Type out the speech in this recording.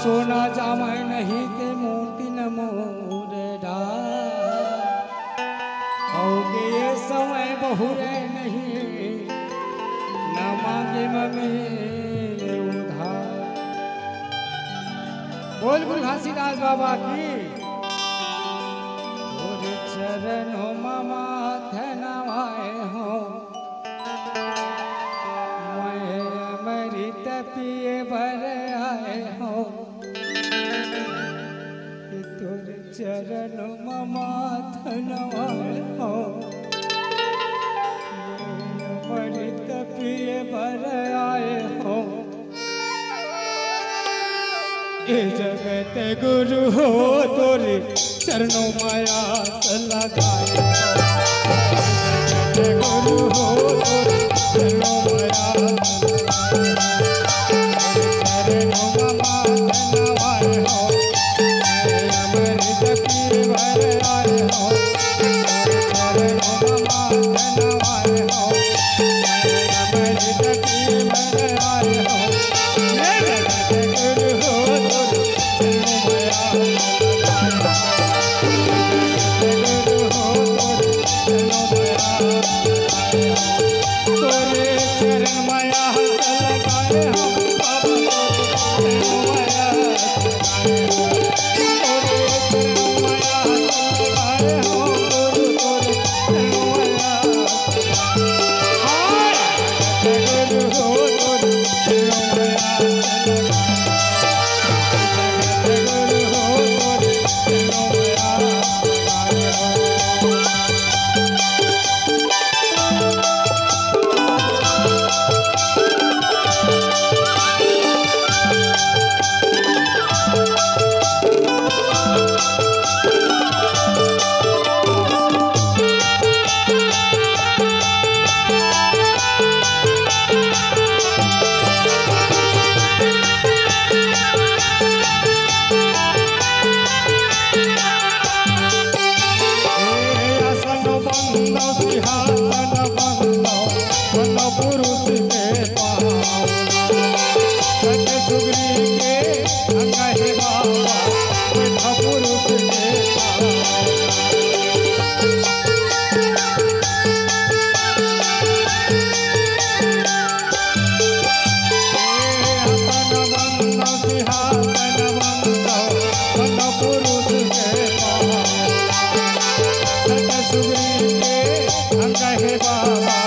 सोना जामा नहीं ते मोती न मोरे ढाओगे ये समय बहुरे नहीं न मांगे मम्मी उधार। बोल गुरु घासीदास बाबा की। चरणों मामा धनवाए हो मैं अमृत पिए भर आए हो तुर चरणों मामा धनवाए हो मैं अमृत पिए भर आए हो। ये जगत गुरु हो तोरे चरणों माया लगाए गुरु हो तोरे चरणों माया चरणों मामा धनवाए हो अमृत पीर भर आए हो चरणों मामा धनवाए हो अमृत पीर भर आए हो। गुरु हो तोरे चरणों माया तोरे चरण माया लगाए हो बाबा चरण माया लगाए हो तोरे चरण माया लगाए हो गुरु तोरे चरण माया गुरु हो तोरे चरण माया गुरु हो तोरे चरण माया लगाए हो। सुग्रीव के अंग है बाबा